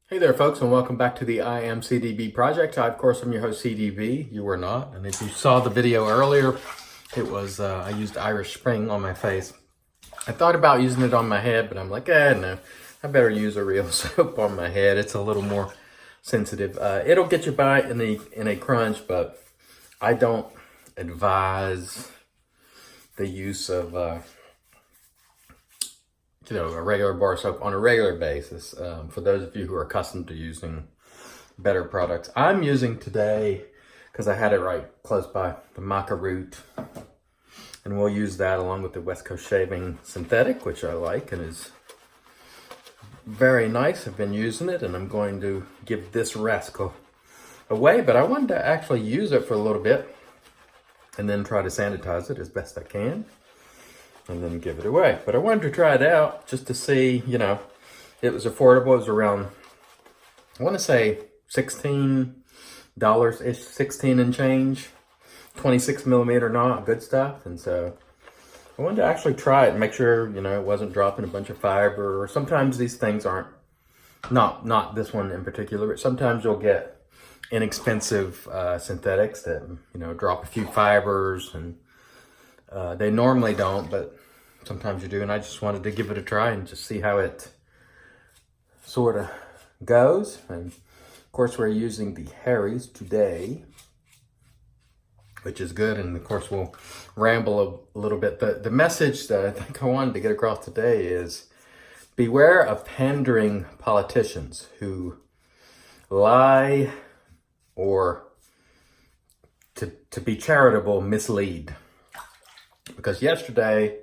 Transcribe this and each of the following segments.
Hey there, folks, and welcome back to the I Am CDB project. I, of course, am your host, CDB. You were not. And if you saw the video earlier, it was, I used Irish Spring on my face. I thought about using it on my head, but I'm like, no, I better use a real soap on my head. It's a little more sensitive. It'll get you by in a crunch, but I don't advise the use of a regular bar soap on a regular basis. For those of you who are accustomed to using better products, I'm using today, because I had it right close by, the maca root, and we'll use that along with the West Coast Shaving Synthetic, which I like and is very nice. I've been using it, and I'm going to give this rascal away, but I wanted to actually use it for a little bit and then try to sanitize it as best I can and then give it away. But I wanted to try it out just to see, it was affordable. It was around, I want to say $16-ish, 16 and change, 26 millimeter knot, good stuff. And so I wanted to actually try it and make sure, it wasn't dropping a bunch of fiber. Or sometimes these things aren't, not this one in particular, but sometimes you'll get inexpensive synthetics that, drop a few fibers, and they normally don't, but sometimes you do. And I just wanted to give it a try and just see how it sort of goes. And of course, we're using the Harry's today, which is good. And of course, we'll ramble a little bit. The message that I think I wanted to get across today is beware of pandering politicians who lie or, to be charitable, mislead. Because yesterday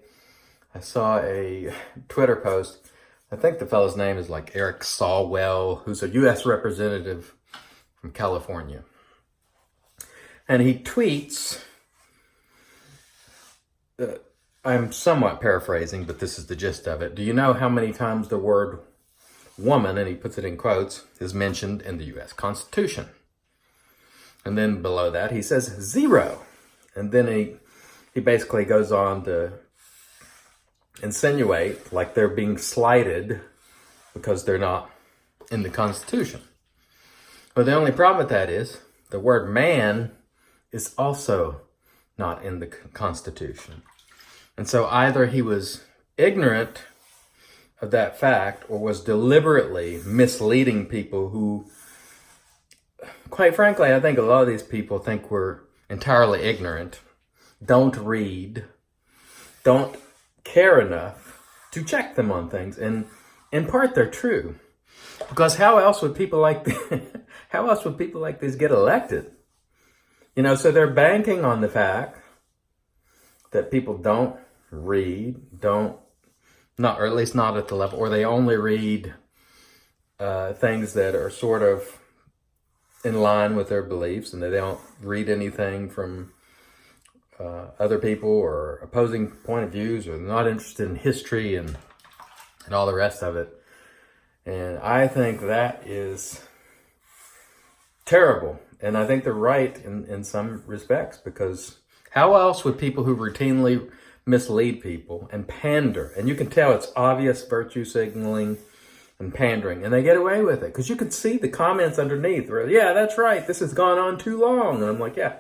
I saw a Twitter post. I think the fellow's name is like Eric Swalwell, who's a U.S. representative from California. And he tweets, I'm somewhat paraphrasing, but this is the gist of it. Do you know how many times the word woman, and he puts it in quotes, is mentioned in the U.S. Constitution? And then below that he says 0. And then he basically goes on to insinuate like they're being slighted because they're not in the Constitution. But the only problem with that is the word man is also not in the Constitution. And so either he was ignorant of that fact or was deliberately misleading people who, quite frankly, I think a lot of these people think we're entirely ignorant, don't read, don't care enough to check them on things. And in part, they're true. Because how else would people like this get elected? So they're banking on the fact that people don't read, or at least not at the level, or they only read things that are sort of in line with their beliefs, and they don't read anything from other people or opposing point of views, or not interested in history and all the rest of it. And I think that is terrible. And I think they're right in some respects, because how else would people who routinely mislead people and pander, and you can tell it's obvious virtue signaling and pandering, and they get away with it? Because you could see the comments underneath where, yeah, that's right, this has gone on too long. And I'm like, yeah,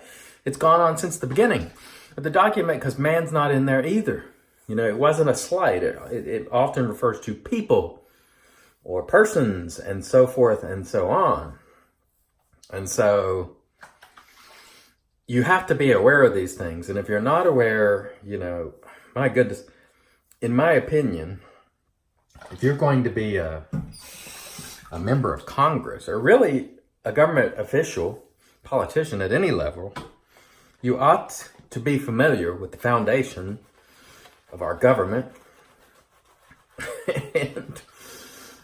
it's gone on since the beginning. But the document, because man's not in there either. It wasn't a slight. It often refers to people or persons and so forth and so on. And so you have to be aware of these things. And if you're not aware, my goodness, in my opinion, if you're going to be a member of Congress, or really a government official, politician at any level, you ought to be familiar with the foundation of our government. And,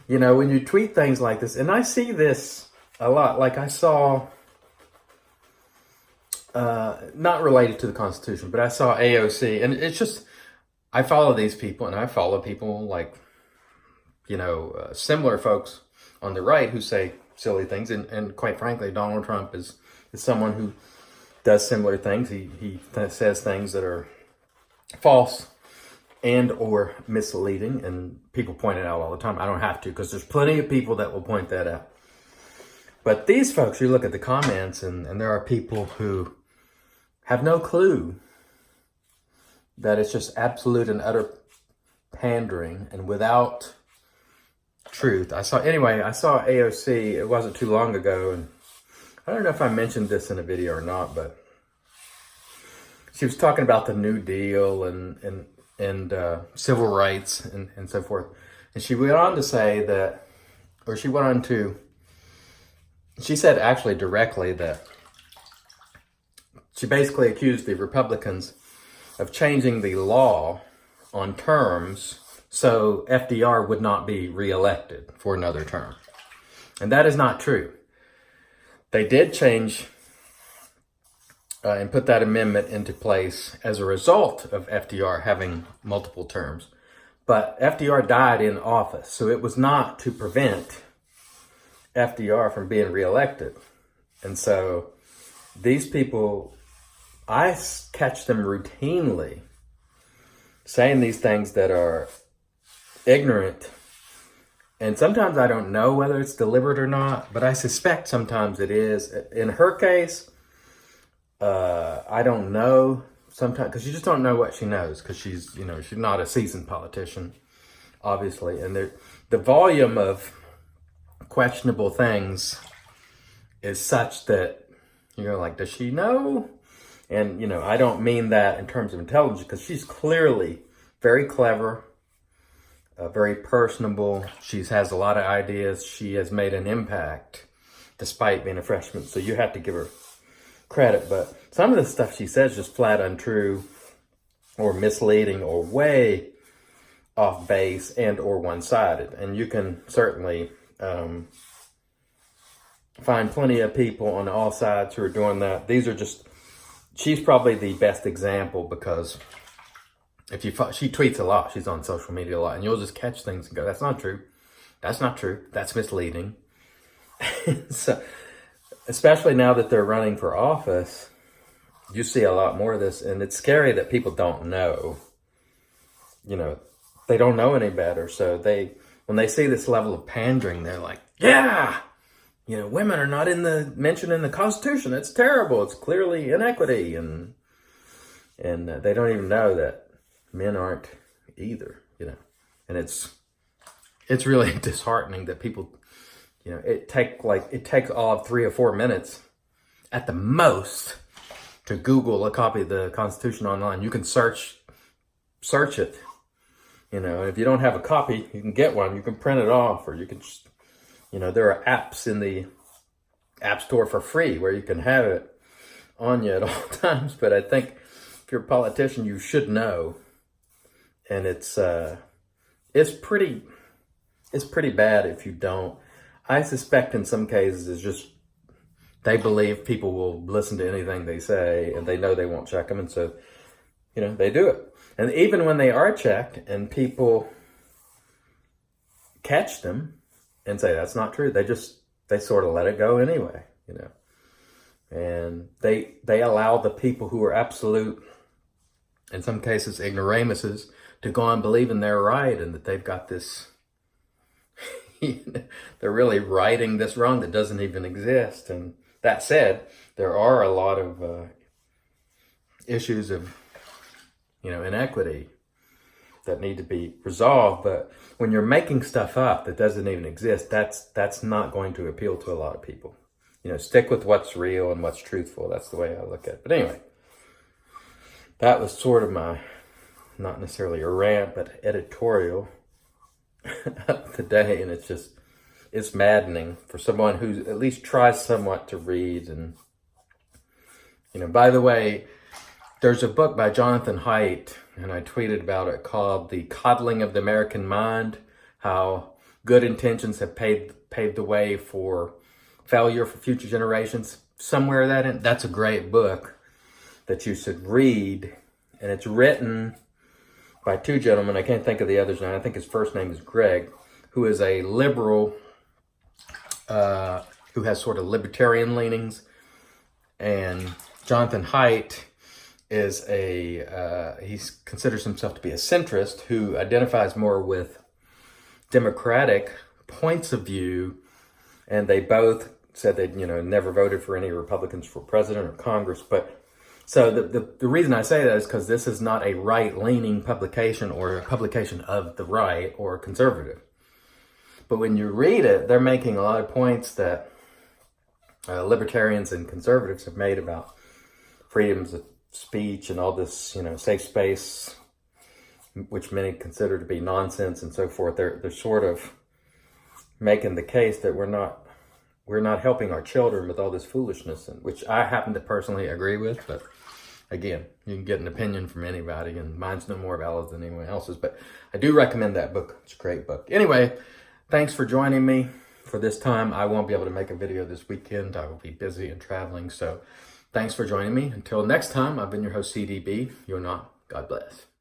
when you tweet things like this, and I see this a lot, like I saw, not related to the Constitution, but I saw AOC, and it's just, I follow these people, and I follow people like, similar folks on the right who say silly things. And quite frankly, Donald Trump is someone who does similar things. He says things that are false and or misleading, and people point it out all the time. I don't have to, because there's plenty of people that will point that out. But these folks, you look at the comments, and there are people who have no clue that it's just absolute and utter pandering and without truth. I saw AOC, it wasn't too long ago, and I don't know if I mentioned this in a video or not, but she was talking about the New Deal and civil rights and so forth. And she went on to say that, or she said actually directly that she basically accused the Republicans of changing the law on terms so FDR would not be reelected for another term. And that is not true. They did change and put that amendment into place as a result of FDR having multiple terms. But FDR died in office, so it was not to prevent FDR from being reelected. And so these people, I catch them routinely saying these things that are ignorant. And sometimes I don't know whether it's deliberate or not, but I suspect sometimes it is. In her case, I don't know sometimes, because you just don't know what she knows, because she's not a seasoned politician, obviously. And the volume of questionable things is such that, like, does she know? And, I don't mean that in terms of intelligence, because she's clearly very clever, very personable. She has a lot of ideas. She has made an impact despite being a freshman. So you have to give her credit. But some of the stuff she says is just flat untrue or misleading or way off base and or one-sided. And you can certainly find plenty of people on all sides who are doing that. She's probably the best example, because she tweets a lot. She's on social media a lot, and you'll just catch things and go, that's not true. That's not true. That's misleading. So, especially now that they're running for office, you see a lot more of this, and it's scary that people don't know. They don't know any better. So when they see this level of pandering, they're like, yeah, women are not mentioned in the Constitution. It's terrible. It's clearly inequity. And they don't even know that men aren't either, and it's really disheartening that people, it takes all of 3 or 4 minutes at the most to Google a copy of the Constitution online. You can search it, and if you don't have a copy, you can get one. You can print it off, or you can just, there are apps in the App Store for free where you can have it on you at all times. But I think if you're a politician, you should know. And it's pretty bad if you don't. I suspect in some cases it's just they believe people will listen to anything they say, and they know they won't check them, and so they do it. And even when they are checked and people catch them and say that's not true, they sort of let it go anyway, and they allow the people who are absolute, in some cases ignoramuses, to go on believing they're right and that they've got this, they're really righting this wrong that doesn't even exist. And that said, there are a lot of issues of, inequity that need to be resolved. But when you're making stuff up that doesn't even exist, that's not going to appeal to a lot of people. Stick with what's real and what's truthful. That's the way I look at it. But anyway, that was sort of my, not necessarily a rant, but editorial of the day. And it's maddening for someone who at least tries somewhat to read. And, by the way, there's a book by Jonathan Haidt, and I tweeted about it, called The Coddling of the American Mind, how good intentions have paved the way for failure for future generations. Somewhere that's a great book that you should read. And it's written by 2 gentlemen. I can't think of the others now. I think his first name is Greg, who is a liberal, who has sort of libertarian leanings. And Jonathan Haidt is he considers himself to be a centrist who identifies more with Democratic points of view, and they both said they'd never voted for any Republicans for president or Congress. But so the reason I say that is because this is not a right-leaning publication or a publication of the right or conservative. But when you read it, they're making a lot of points that libertarians and conservatives have made about freedoms of speech and all this, safe space, which many consider to be nonsense and so forth. They're sort of making the case that we're not helping our children with all this foolishness, which I happen to personally agree with. But again, you can get an opinion from anybody, and mine's no more valid than anyone else's. But I do recommend that book. It's a great book. Anyway, thanks for joining me for this time. I won't be able to make a video this weekend. I will be busy and traveling. So thanks for joining me. Until next time, I've been your host, CDB. You're not. God bless.